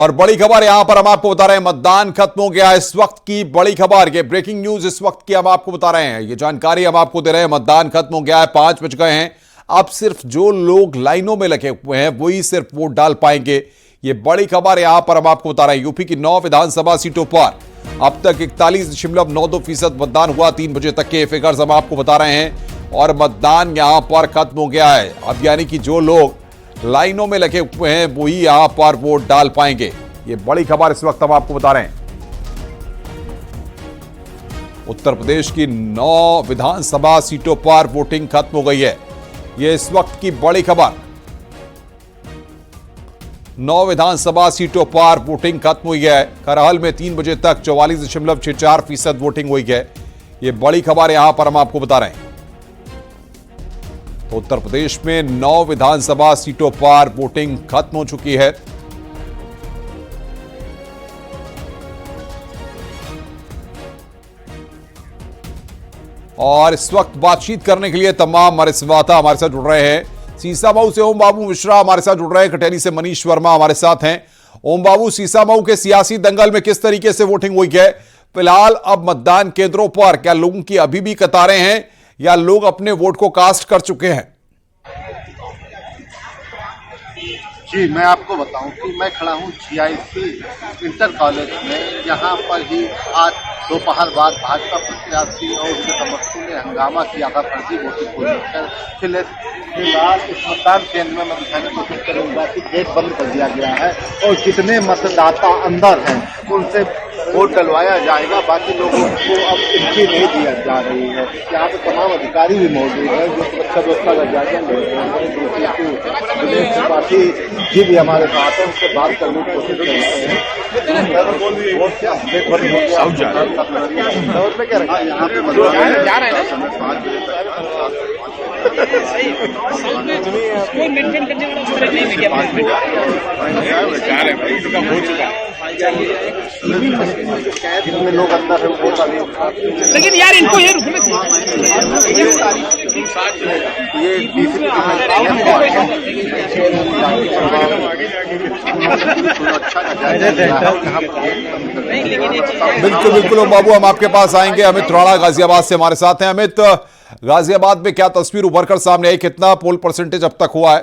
और बड़ी खबर यहां पर हम आपको बता रहे हैं, मतदान खत्म हो गया। इस वक्त की बड़ी खबर, ये ब्रेकिंग न्यूज इस वक्त की हम आपको बता रहे हैं, ये जानकारी हम आपको दे रहे हैं। मतदान खत्म हो गया है, 5 बज गए हैं। अब सिर्फ जो लोग लाइनों में लगे हुए हैं वही सिर्फ वोट डाल पाएंगे। ये बड़ी खबर यहां पर हम आपको बता रहे हैं। यूपी की 9 विधानसभा सीटों पर अब तक 41.92% मतदान हुआ। 3 बजे तक के फिगर्स हम आपको बता रहे हैं और मतदान यहां पर खत्म हो गया है। अब यानी कि जो लोग लाइनों में लगे हुए हैं वही यहां पर वोट डाल पाएंगे। ये बड़ी खबर इस वक्त हम आपको बता रहे हैं। उत्तर प्रदेश की 9 विधानसभा सीटों पर वोटिंग खत्म हो गई है। ये इस वक्त की बड़ी खबर। 9 विधानसभा सीटों पर वोटिंग खत्म हुई है। करहल में 3 बजे तक 44.64% वोटिंग हुई है। ये बड़ी खबर यहां पर हम आपको बता रहे हैं। तो उत्तर प्रदेश में 9 विधानसभा सीटों पर वोटिंग खत्म हो चुकी है। और इस वक्त बातचीत करने के लिए तमाम हमारे संवाददाता हमारे साथ जुड़ रहे हैं। सीसामऊ से ओम बाबू मिश्रा हमारे साथ जुड़ रहे हैं, कटहरी से मनीष वर्मा हमारे साथ हैं। ओम बाबू, सीसामऊ के सियासी दंगल में किस तरीके से वोटिंग हुई है? फिलहाल अब मतदान केंद्रों पर क्या लोगों की अभी भी कतारें हैं या लोग अपने वोट को कास्ट कर चुके हैं? जी, मैं आपको बताऊं कि मैं खड़ा हूं GIC इंटर कॉलेज में। यहाँ पर ही आज दोपहर बाद भाजपा प्रत्याशी और उसके समर्थकों ने हंगामा किया था फर्जी वोटिंग को लेकर। फिलहाल इस मतदान केंद्र में मैं दिखाने की कोशिश करूंगा कि गेट बंद कर दिया गया है और जितने मतदाता अंदर हैं उनसे वोट डलवाया जाएगा। बाकी लोगों को अब एंट्री नहीं दिया जा रही है। यहाँ पे तमाम अधिकारी भी मौजूद हैं जो सुरक्षा व्यवस्था का जायजा ले रहे हैं। दिनेश त्रिपाठी जी भी हमारे साथ हैं, उनसे बात करने की कोशिश कर रहे हैं। क्या रखा यहाँ पे जा रहे हैं जितने लोग अंदर है वो सारे, लेकिन यार इनको ये रुकने बिल्कुल बिल्कुल बाबू, हम आपके पास आएंगे। अमित रोड़ा गाजियाबाद से हमारे साथ हैं। अमित, गाजियाबाद में क्या तस्वीर उभर कर सामने आई? कितना पोल परसेंटेज अब तक हुआ है?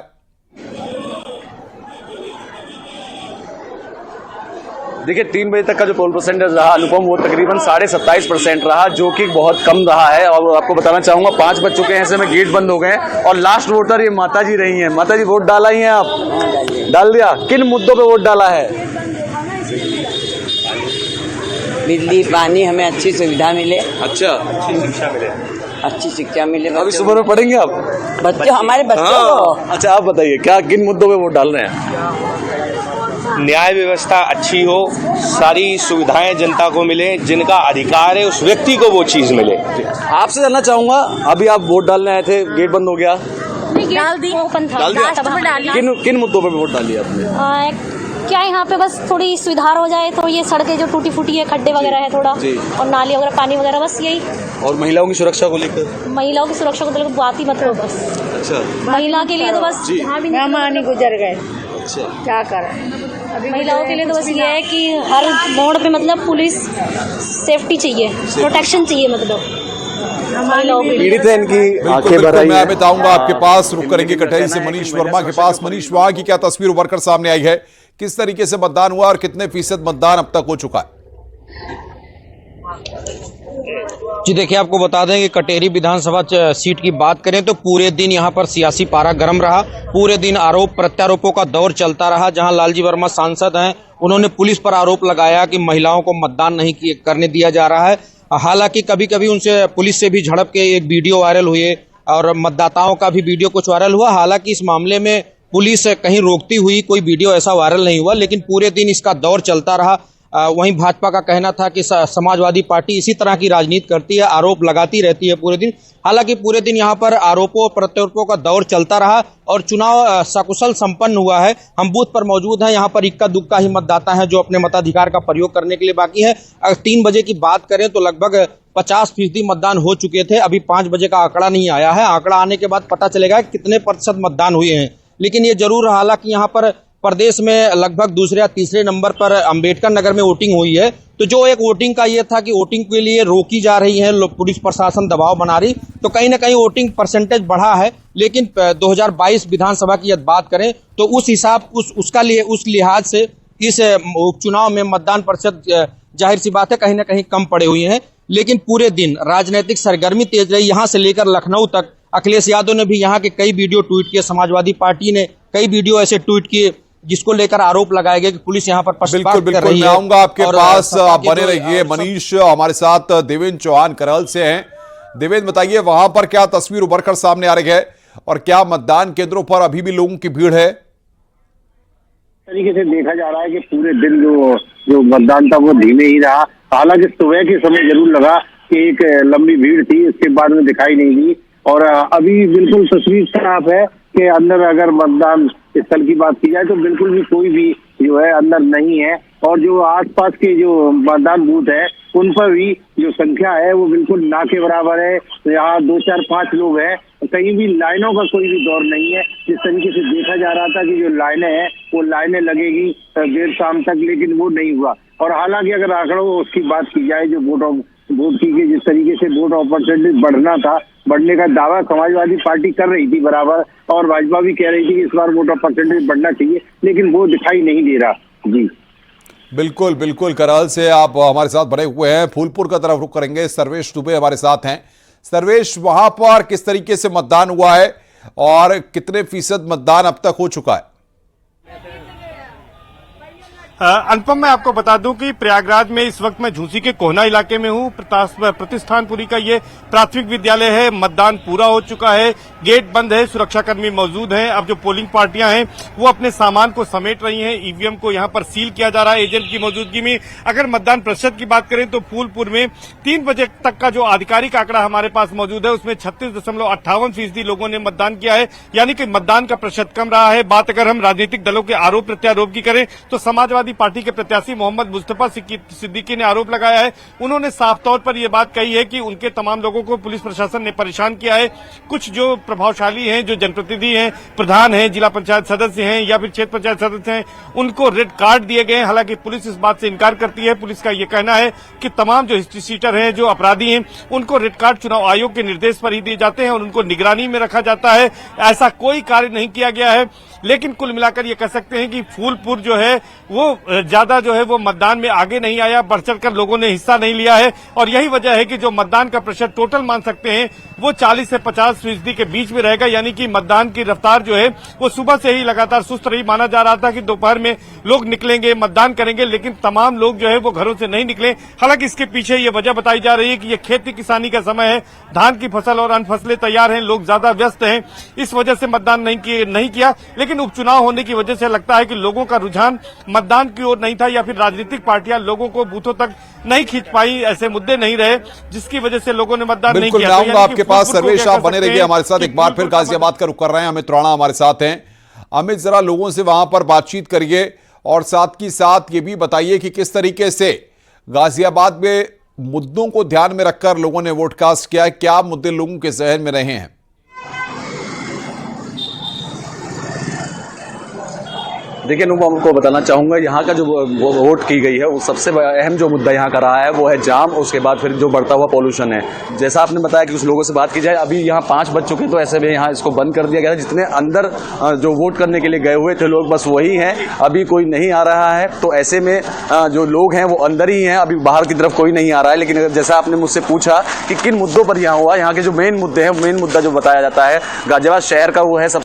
देखिए, 3 बजे तक का जो पोल परसेंटेज रहा अनुपम, वो तकरीबन 27.5% रहा, जो कि बहुत कम रहा है। और आपको बताना चाहूंगा 5 बज चुके हैं, ऐसे में गेट बंद हो गए हैं और लास्ट वोटर ये माता जी रही हैं। माता जी, वोट डाला ही है आप? डाल दिया। किन मुद्दों पे वोट डाला है? बिजली पानी, हमें अच्छी सुविधा मिले। अच्छा, अच्छी शिक्षा मिले। अच्छी शिक्षा मिले। अभी सुबह में पढ़ेंगे आप? बच्चों, हमारे बच्चों को। अच्छा, आप बताइए क्या किन मुद्दों पे वोट डाल रहे हैं? न्याय व्यवस्था अच्छी हो, सारी सुविधाएं जनता को मिले, जिनका अधिकार है उस व्यक्ति को वो चीज मिले। आपसे जानना चाहूंगा, अभी आप वोट डालने आए थे, गेट बंद हो गया? डाल दिया। किन मुद्दों पे वोट डाली आपने? क्या यहाँ पे बस थोड़ी सुधार हो जाए तो ये सड़कें जो टूटी फूटी है, खड्डे वगैरह है थोड़ा, और नाली वगैरह, पानी वगैरह, बस यही। और महिलाओं की सुरक्षा को लेकर? महिलाओं की सुरक्षा को लेकर बात ही मतलब बस। अच्छा, महिला के लिए तो बस मेहमान गुजर गए। अच्छा, क्या करें? महिलाओं के लिए तो बस ये है कि हर मोड़ पे मतलब पुलिस सेफ्टी चाहिए, प्रोटेक्शन चाहिए, मतलब पीड़ित है इनकी आंखें भर आई। मैं अमित आऊंगा आपके पास, रुक करेंगे कटहरी से मनीष वर्मा के पास। मनीष, वहां की क्या तस्वीर उभर कर सामने आई है? किस तरीके से मतदान हुआ और कितने फीसद मतदान अब तक हो चुका है? जी देखिए, आपको बता दें कि कटेरी विधानसभा सीट की बात करें तो पूरे दिन यहां पर सियासी पारा गर्म रहा। पूरे दिन आरोप प्रत्यारोपों का दौर चलता रहा। जहां लालजी वर्मा सांसद हैं, उन्होंने पुलिस पर आरोप लगाया कि महिलाओं को मतदान नहीं करने दिया जा रहा है। हालांकि कभी कभी उनसे पुलिस से भी झड़प के एक वीडियो वायरल हुए और मतदाताओं का भी वीडियो कुछ वायरल हुआ। हालांकि इस मामले में पुलिस कहीं रोकती हुई कोई वीडियो ऐसा वायरल नहीं हुआ, लेकिन पूरे दिन इसका दौर चलता रहा। वहीं भाजपा का कहना था कि समाजवादी पार्टी इसी तरह की राजनीति करती है, आरोप लगाती रहती है पूरे दिन। हालांकि पूरे दिन यहां पर आरोपों प्रत्यारोपों का दौर चलता रहा और चुनाव सकुशल संपन्न हुआ है। हम बूथ पर मौजूद हैं, यहां पर इक्का दुक्का ही मतदाता हैं जो अपने मताधिकार का प्रयोग करने के लिए बाकी है। अगर 3 बजे की बात करें तो लगभग 50% मतदान हो चुके थे। अभी 5 बजे का आंकड़ा नहीं आया है। आंकड़ा आने के बाद पता चलेगा कितने प्रतिशत मतदान हुए हैं। लेकिन ये जरूर, हालांकि यहाँ पर प्रदेश में लगभग दूसरे या तीसरे नंबर पर अंबेडकर नगर में वोटिंग हुई है। तो जो एक वोटिंग का ये था कि वोटिंग के लिए रोकी जा रही है, पुलिस प्रशासन दबाव बना रही, तो कहीं ना कहीं वोटिंग परसेंटेज बढ़ा है। लेकिन 2022 विधानसभा की यदि बात करें तो उस हिसाब उस लिहाज से इस उपचुनाव में मतदान प्रतिशत जाहिर सी बात है कहीं ना कहीं कम पड़े हुए हैं। लेकिन पूरे दिन राजनीतिक सरगर्मी तेज रही। यहाँ से लेकर लखनऊ तक अखिलेश यादव ने भी यहाँ के कई वीडियो ट्वीट किए, समाजवादी पार्टी ने कई वीडियो ऐसे ट्वीट किए जिसको लेकर आरोप लगाए गए कि पुलिस यहाँ पर पक्षपात कर रही है। मैं आऊंगा आपके पास, आप बने रहिए। मनीष हमारे साथ देवेंद्र चौहान करहल से हैं। देवेंद्र बताइए, वहां पर क्या तस्वीर उभर कर सामने आ रही है और क्या मतदान केंद्रों पर अभी भी लोगों की भीड़ है? तरीके से देखा जा रहा है कि पूरे दिन जो मतदान था वो धीमे ही रहा। हालांकि सुबह के समय जरूर लगा कि एक लंबी भीड़ थी, इसके बाद में दिखाई नहीं दी। और अभी बिल्कुल तस्वीर साफ है कि अंदर अगर मतदान स्थल की बात की जाए तो बिल्कुल भी कोई भी जो है अंदर नहीं है। और जो आसपास के जो मतदान बूथ है उन पर भी जो संख्या है वो बिल्कुल ना के बराबर है। यहाँ 2, 4, 5 लोग हैं, कहीं भी लाइनों का कोई भी दौर नहीं है। जिस तरीके से देखा जा रहा था कि जो लाइनें हैं वो लाइनें लगेगी देर शाम तक, लेकिन वो नहीं हुआ। और हालांकि अगर आंकड़ों उसकी बात की जाए जो वोट की जिस तरीके से वोट परसेंटेज बढ़ना था, बढ़ने का दावा समाजवादी पार्टी कर रही थी बराबर, और भाजपा भी कह रही थी कि इस बार वोट परसेंटेज बढ़ना चाहिए, लेकिन वो दिखाई नहीं दे रहा। जी बिल्कुल बिल्कुल, करहल से आप हमारे साथ बने हुए हैं। फूलपुर का तरफ रुख करेंगे। सर्वेश दुबे हमारे साथ हैं। सर्वेश, वहां पर किस तरीके से मतदान हुआ है और कितने फीसद मतदान अब तक हो चुका है? अनुपम, मैं आपको बता दूं कि प्रयागराज में इस वक्त मैं झूसी के कोहना इलाके में हूं। प्रतिष्ठानपुरी का ये प्राथमिक विद्यालय है। मतदान पूरा हो चुका है, गेट बंद है, सुरक्षाकर्मी मौजूद हैं। अब जो पोलिंग पार्टियां हैं वो अपने सामान को समेट रही हैं। ईवीएम को यहां पर सील किया जा रहा है एजेंट की मौजूदगी में। अगर मतदान प्रतिशत की बात करें तो फूलपुर में 3 बजे तक का जो आधिकारिक आंकड़ा हमारे पास मौजूद है उसमें 36.58% लोगों ने मतदान किया है, यानी कि मतदान का प्रतिशत कम रहा है। बात अगर हम राजनीतिक दलों के आरोप प्रत्यारोप की करें तो समाजवादी पार्टी के प्रत्याशी मोहम्मद मुस्तफा सिद्दीकी ने आरोप लगाया है। उन्होंने साफ तौर पर यह बात कही है कि उनके तमाम लोगों को पुलिस प्रशासन ने परेशान किया है। कुछ जो प्रभावशाली हैं, जो जनप्रतिनिधि हैं, प्रधान हैं, जिला पंचायत सदस्य हैं या फिर क्षेत्र पंचायत सदस्य हैं, उनको रेड कार्ड दिए गए हैं। हालांकि पुलिस इस बात से इनकार करती है। पुलिस का यह कहना है कि तमाम जो हिस्ट्री सीटर हैं, जो अपराधी हैं, उनको रेड कार्ड चुनाव आयोग के निर्देश पर ही दिए जाते हैं और उनको निगरानी में रखा जाता है। ऐसा कोई कार्य नहीं किया गया है। लेकिन कुल मिलाकर ये कह सकते हैं कि फूलपुर जो है वो ज्यादा जो है वो मतदान में आगे नहीं आया, बढ़ चढ़कर लोगों ने हिस्सा नहीं लिया है। और यही वजह है कि जो मतदान का प्रतिशत टोटल मान सकते हैं वो 40 से 50% के बीच में रहेगा। यानी कि मतदान की रफ्तार जो है वो सुबह से ही लगातार सुस्त रही। माना जा रहा था कि दोपहर में लोग निकलेंगे, मतदान करेंगे, लेकिन तमाम लोग जो है वो घरों से नहीं निकले। हालांकि इसके पीछे ये वजह बताई जा रही है कि ये खेती किसानी का समय है, धान की फसल और अन्य फसलें तैयार हैं, लोग ज्यादा व्यस्त हैं, इस वजह से मतदान नहीं किया। लेकिन उपचुनाव होने की वजह से लगता है कि लोगों का रुझान मतदान की ओर नहीं था, या फिर राजनीतिक पार्टियां लोगों को बूथों तक नहीं खींच पाई, ऐसे मुद्दे नहीं रहे जिसकी वजह से लोगों ने मतदान नहीं किया। बिल्कुल, आपके पास सर्वेश, आप बने रहिए हमारे साथ। एक बार फिर गाजियाबाद का रुख कर रहे हैं। अमित राणा हमारे साथ हैं। अमित, जरा लोगों से वहां पर बातचीत करिए और साथ ही साथ ये भी बताइए कि किस तरीके से गाजियाबाद में मुद्दों को ध्यान में रखकर लोगों ने वोट कास्ट किया है, क्या मुद्दे लोगों के जहन में रहे हैं? देखिए, मैं आपको बताना चाहूँगा यहाँ का जो वोट की गई है वो सबसे अहम जो मुद्दा यहाँ का रहा है वो है जाम। उसके बाद फिर जो बढ़ता हुआ पोल्यूशन है। जैसा आपने बताया कि कुछ लोगों से बात की जाए, अभी यहाँ 5 बज चुके तो ऐसे में यहाँ इसको बंद कर दिया गया है। जितने अंदर जो वोट करने के लिए गए हुए थे लोग बस वही हैं, अभी कोई नहीं आ रहा है। तो ऐसे में जो लोग हैं वो अंदर ही हैं, अभी बाहर की तरफ कोई नहीं आ रहा है। लेकिन जैसा आपने मुझसे पूछा कि किन मुद्दों पर यहाँ हुआ, यहाँ के जो मेन मुद्दे हैं, मेन मुद्दा जो बताया जाता है गाजियाबाद शहर का वो है सब।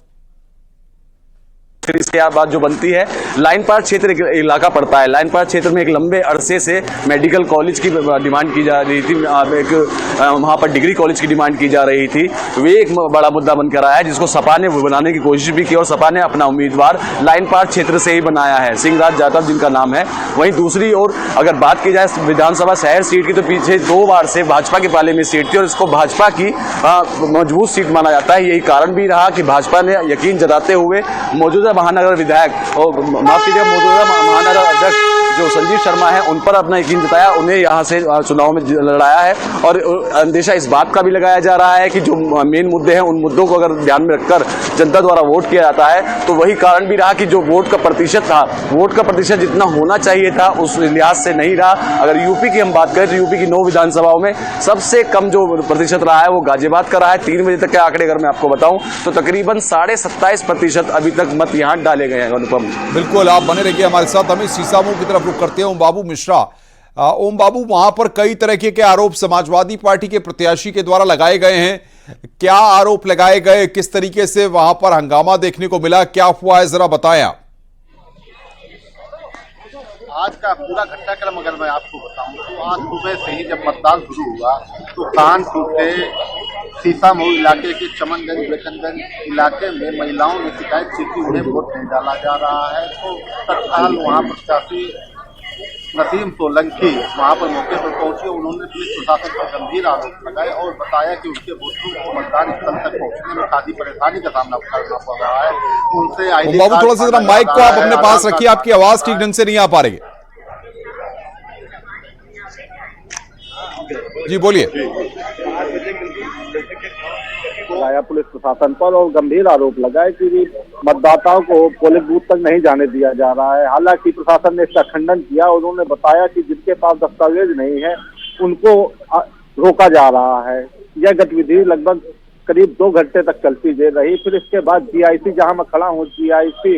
फिर इसके बाद जो बनती है लाइन पार क्षेत्र इलाका पड़ता है। लाइन पार क्षेत्र में एक लंबे अरसे से मेडिकल कॉलेज की डिमांड की जा रही थी, एक वहाँ पर डिग्री कॉलेज की डिमांड की जा रही थी। वे एक बड़ा मुद्दा बनकर आया है जिसको सपा ने बनाने की कोशिश भी की और सपा ने अपना उम्मीदवार लाइन पार क्षेत्र से ही बनाया है, सिंहराज जाटव जिनका नाम है। वहीं दूसरी ओर अगर बात की जाए विधानसभा शहर सीट की तो पीछे 2 बार से भाजपा के पाले में सीट थी और इसको भाजपा की मजबूत सीट माना जाता है। यही कारण भी रहा कि भाजपा ने यकीन जताते हुए मौजूदा महानगर विधायक और माफ कीजिएगा मौजूदा महानगर अध्यक्ष जो संजीव शर्मा है उन पर अपना यकीन जताया, उन्हें यहाँ से चुनाव में लड़ाया है। और अंदेशा इस बात का भी लगाया जा रहा है कि जो मेन मुद्दे हैं उन मुद्दों को अगर ध्यान में रखकर जनता द्वारा वोट किया जाता है तो वही कारण भी रहा कि जो वोट का प्रतिशत था, वोट का प्रतिशत जितना होना चाहिए था उस लिहाज से नहीं रहा। अगर यूपी की हम बात करें तो यूपी की 9 विधानसभाओं में सबसे कम जो प्रतिशत रहा है वो गाजियाबाद का रहा है। 3 बजे तक के आंकड़े अगर मैं आपको बताऊं तो तकरीबन 27.5% अभी तक मत यहाँ डाले गए हैं। अनुपम, बिल्कुल, आप बने रहिए हमारे साथ। हमें सीसामऊ की तरफ रुख करते हैं। ओम बाबू मिश्रा, ओम बाबू, वहां पर कई तरह के आरोप समाजवादी पार्टी के प्रत्याशी के द्वारा लगाए गए हैं। क्या आरोप लगाए गए, किस तरीके से वहां पर हंगामा देखने को मिला, क्या हुआ है, जरा बताएं आप। आज का पूरा घटनाक्रम अगर मैं आपको बताऊं तो आज सुबह से ही जब मतदान शुरू हुआ तो कानपुर के सीसामऊ इलाके के चमनगंज बेचनगंज इलाके में महिलाओं ने शिकायत की कि उन्हें वोट नहीं डाला जा रहा है। तो तत्काल वहां प्रत्याशी नसीम सोलंकी वहां पर मौके पर पहुंचे। उन्होंने पुलिस प्रशासन पर गंभीर आरोप लगाए और बताया कि उनके वोटरों को मतदान स्थल तक पहुंचने में काफी परेशानी का सामना करना पड़ रहा है। उनसे ओम बाबू, थोड़ा सा जरा माइक को आप अपने पास रखिए, आपकी आवाज ठीक ढंग से नहीं आ पा रही है। जी बोलिए। आया पुलिस प्रशासन पर और गंभीर आरोप लगाए कि मतदाताओं को पोलिंग बूथ तक नहीं जाने दिया जा रहा है। हालांकि प्रशासन ने इसका खंडन किया। उन्होंने बताया कि जिनके पास दस्तावेज नहीं है उनको रोका जा रहा है। यह गतिविधि लगभग करीब 2 घंटे तक चलती दे रही। फिर इसके बाद जीआईसी, जहां मैं खड़ा हूँ, जीआईसी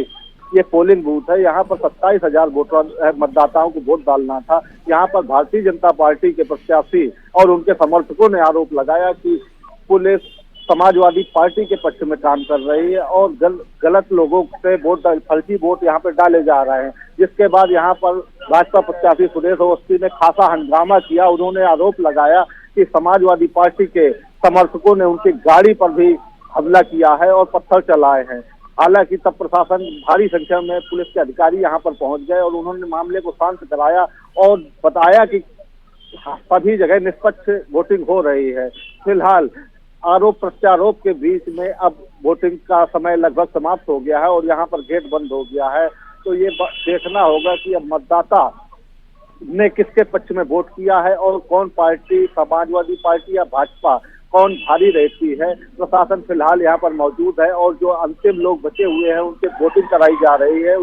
ये पोलिंग बूथ है, यहाँ पर 27,000 वोटर मतदाताओं को वोट डालना था। यहाँ पर भारतीय जनता पार्टी के प्रत्याशी और उनके समर्थकों ने आरोप लगाया कि पुलिस समाजवादी पार्टी के पक्ष में काम कर रही है और गलत लोगों से फर्जी वोट यहाँ पर डाले जा रहे हैं। जिसके बाद यहाँ पर भाजपा प्रत्याशी सुरेश अवस्थी ने खासा हंगामा किया। उन्होंने आरोप लगाया कि समाजवादी पार्टी के समर्थकों ने उनकी गाड़ी पर भी हमला किया है और पत्थर चलाए हैं। हालांकि तब प्रशासन, भारी संख्या में पुलिस के अधिकारी यहाँ पर पहुंच गए और उन्होंने मामले को शांत कराया और बताया कि सभी जगह निष्पक्ष वोटिंग हो रही है। फिलहाल आरोप प्रत्यारोप के बीच में अब वोटिंग का समय लगभग समाप्त हो गया है और यहाँ पर गेट बंद हो गया है। तो ये देखना होगा कि अब मतदाता ने किसके पक्ष में वोट किया है और कौन पार्टी, समाजवादी पार्टी या भाजपा, कौन भारी रहती है। प्रशासन फिलहाल यहाँ पर मौजूद है और जो अंतिम लोग बचे हुए हैं उनसे वोटिंग कराई जा रही है।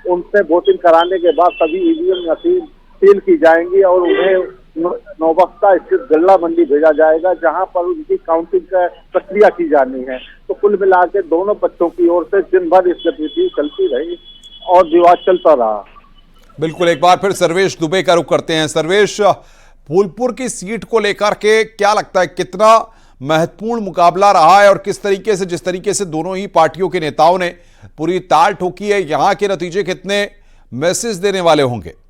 उनसे वोटिंग कराने के बाद सभी ईवीएम मशीन सील की जाएंगी और उन्हें नौबख्ता स्थित गल्ला मंडी भेजा जाएगा, जहां पर उनकी काउंटिंग का प्रक्रिया की जानी है। तो कुल मिला के दोनों पक्षों की ओर से दिन भर इस गतिविधि चलती रही और विवाद चलता रहा। बिल्कुल, एक बार फिर सर्वेश दुबे का रुख करते हैं। सर्वेश, फूलपुर की सीट को लेकर के क्या लगता है, कितना महत्वपूर्ण मुकाबला रहा है और किस तरीके से, जिस तरीके से दोनों ही पार्टियों के नेताओं ने पूरी ताल ठोकी है, यहां के नतीजे कितने मैसेज देने वाले होंगे?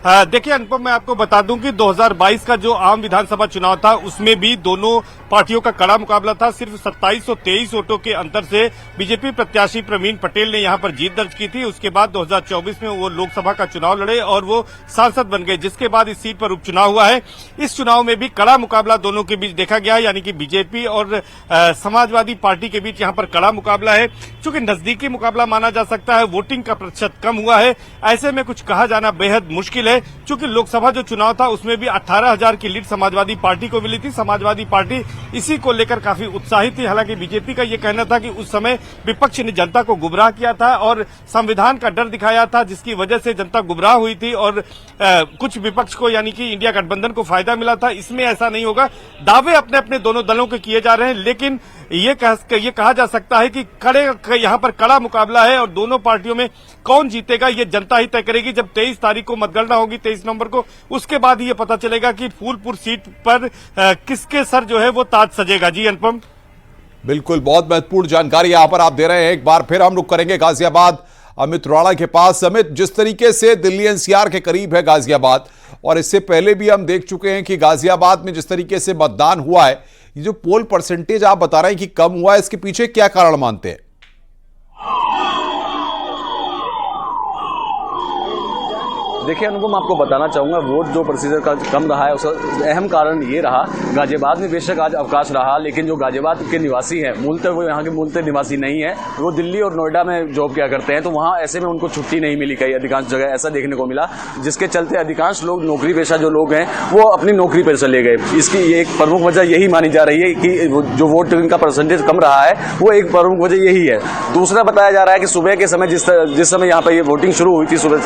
देखिए अनुपम, मैं आपको बता दूं कि 2022 का जो आम विधानसभा चुनाव था उसमें भी दोनों पार्टियों का कड़ा मुकाबला था। सिर्फ 2723 वोटों के अंतर से बीजेपी प्रत्याशी प्रवीण पटेल ने यहां पर जीत दर्ज की थी। उसके बाद 2024 में वो लोकसभा का चुनाव लड़े और वो सांसद बन गए, जिसके बाद इस सीट पर उपचुनाव हुआ है। इस चुनाव में भी कड़ा मुकाबला दोनों के बीच देखा गया, यानी कि बीजेपी और समाजवादी पार्टी के बीच यहां पर कड़ा मुकाबला है। चूंकि नजदीकी मुकाबला माना जा सकता है, वोटिंग का प्रतिशत कम हुआ है, ऐसे में कुछ कहा जाना बेहद मुश्किल है। चूंकि लोकसभा जो चुनाव था उसमें भी 18,000 की लीड समाजवादी पार्टी को मिली थी। समाजवादी पार्टी इसी को लेकर काफी उत्साहित थी। हालांकि बीजेपी का यह कहना था कि उस समय विपक्ष ने जनता को गुमराह किया था और संविधान का डर दिखाया था, जिसकी वजह से जनता गुमराह हुई थी और कुछ विपक्ष को, यानी कि इंडिया गठबंधन को फायदा मिला था। इसमें ऐसा नहीं होगा। दावे अपने अपने दोनों दलों के किए जा रहे हैं, लेकिन ये कहा जा सकता है कि यहाँ पर कड़ा मुकाबला है और दोनों पार्टियों में कौन जीतेगा ये जनता ही तय करेगी। जब 23 तारीख को मतगणना होगी, 23 नवंबर को, उसके बाद ये पता चलेगा कि फूलपुर सीट पर किसके सर जो है वो ताज सजेगा। जी अनुपम, बिल्कुल, बहुत महत्वपूर्ण जानकारी यहां पर आप दे रहे हैं। एक बार फिर हम रुक करेंगे गाजियाबाद, अमित रोड़ा के पास। अमित, जिस तरीके से दिल्ली एनसीआर के करीब है गाजियाबाद, और इससे पहले भी हम देख चुके हैं कि गाजियाबाद में जिस तरीके से मतदान हुआ है, ये जो पोल परसेंटेज आप बता रहे हैं कि कम हुआ है, इसके पीछे क्या कारण मानते हैं? देखिए अनुपम, आपको बताना चाहूँगा वोट जो प्रोसीजर का कम रहा है उसका अहम कारण ये रहा, गाजियाबाद में बेशक आज अवकाश रहा, लेकिन जो गाजियाबाद के निवासी हैं, मूलतः वो यहाँ के मूलतः निवासी नहीं है, वो दिल्ली और नोएडा में जॉब किया करते हैं, तो वहाँ ऐसे में उनको छुट्टी नहीं मिली, कई अधिकांश जगह ऐसा देखने को मिला, जिसके चलते अधिकांश लोग नौकरी पेशा जो लोग हैं वो अपनी नौकरी पर चले गए। इसकी एक प्रमुख वजह यही मानी जा रही है कि जो वोट का परसेंटेज कम रहा है वो एक प्रमुख वजह यही है। दूसरा बताया जा रहा है कि सुबह के समय जिस समय यहाँ पर ये वोटिंग शुरू हुई थी सुबह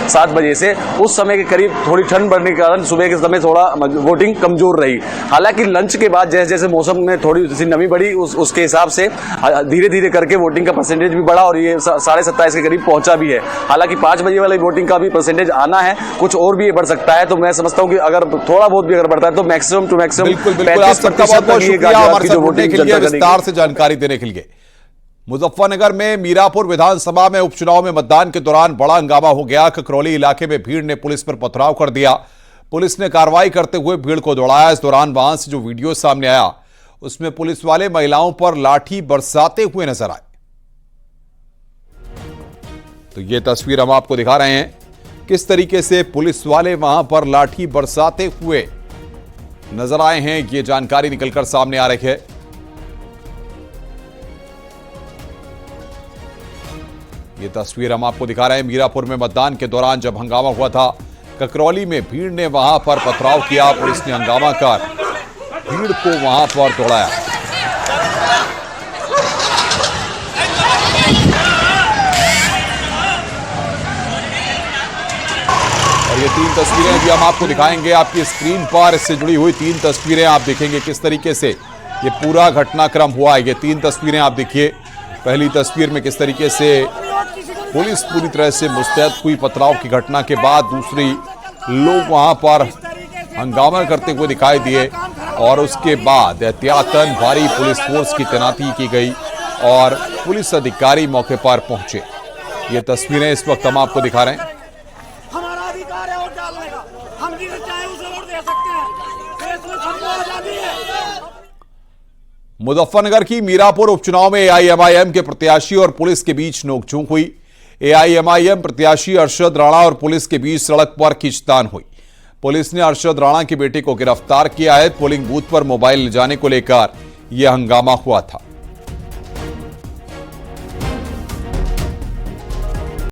7 बजे से, उस समय के करीब थोड़ी ठंड बढ़ने के कारण सुबह के समय थोड़ा वोटिंग कमजोर रही। हालांकि लंच के बाद जैसे जैसे मौसम में थोड़ी सी नमी बढ़ी उसके हिसाब से धीरे धीरे करके वोटिंग का परसेंटेज भी बढ़ा और ये 27.5 के करीब पहुंचा भी है। हालांकि 5 बजे वाली वोटिंग का भी परसेंटेज आना है, कुछ और भी बढ़ सकता है, तो मैं समझता हूं कि अगर थोड़ा बहुत भी अगर बढ़ता है तो मैक्सिमम टू मैक्सिमम 35% विस्तार से जानकारी देने के लिए। मुजफ्फरनगर में मीरापुर विधानसभा में उपचुनाव में मतदान के दौरान बड़ा हंगामा हो गया। ककरौली इलाके में भीड़ ने पुलिस पर पथराव कर दिया। पुलिस ने कार्रवाई करते हुए भीड़ को दौड़ाया। इस दौरान वहां से जो वीडियो सामने आया उसमें पुलिस वाले महिलाओं पर लाठी बरसाते हुए नजर आए। तो ये तस्वीर हम आपको दिखा रहे हैं, किस तरीके से पुलिस वाले वहां पर लाठी बरसाते हुए नजर आए हैं। ये जानकारी निकलकर सामने आ रही है। ये तस्वीर हम आपको दिखा रहे हैं मीरापुर में मतदान के दौरान जब हंगामा हुआ था। ककरौली में भीड़ ने वहां पर पथराव किया। पुलिस ने हंगामा कर भीड़ को वहां पर दौड़ाया। और ये 3 तस्वीरें भी हम आपको दिखाएंगे आपकी स्क्रीन पर। इससे जुड़ी हुई 3 तस्वीरें आप देखेंगे किस तरीके से ये पूरा घटनाक्रम हुआ है। ये 3 तस्वीरें आप देखिए। पहली तस्वीर में किस तरीके से पुलिस पूरी तरह से मुस्तैद हुई पथराव की घटना के बाद। दूसरी, लोग वहां पर हंगामा करते हुए दिखाई दिए और उसके बाद एहतियातन भारी पुलिस फोर्स की तैनाती की गई और पुलिस अधिकारी मौके पर पहुंचे। ये तस्वीरें इस वक्त हम आपको दिखा रहे हैं। हमारा अधिकार है वोट डालने का, हम जिसे चाहे उसे वोट दे सकते हैं, देश में सबको आजादी है। मुजफ्फरनगर की मीरापुर उपचुनाव में एआईएमआईएम के प्रत्याशी और पुलिस के बीच नोकझोंक हुई। एआईएमआईएम प्रत्याशी अरशद राणा और पुलिस के बीच सड़क पर खींचतान हुई। पुलिस ने अरशद राणा के बेटे को गिरफ्तार किया है। पोलिंग बूथ पर मोबाइल ले जाने को लेकर यह हंगामा हुआ था।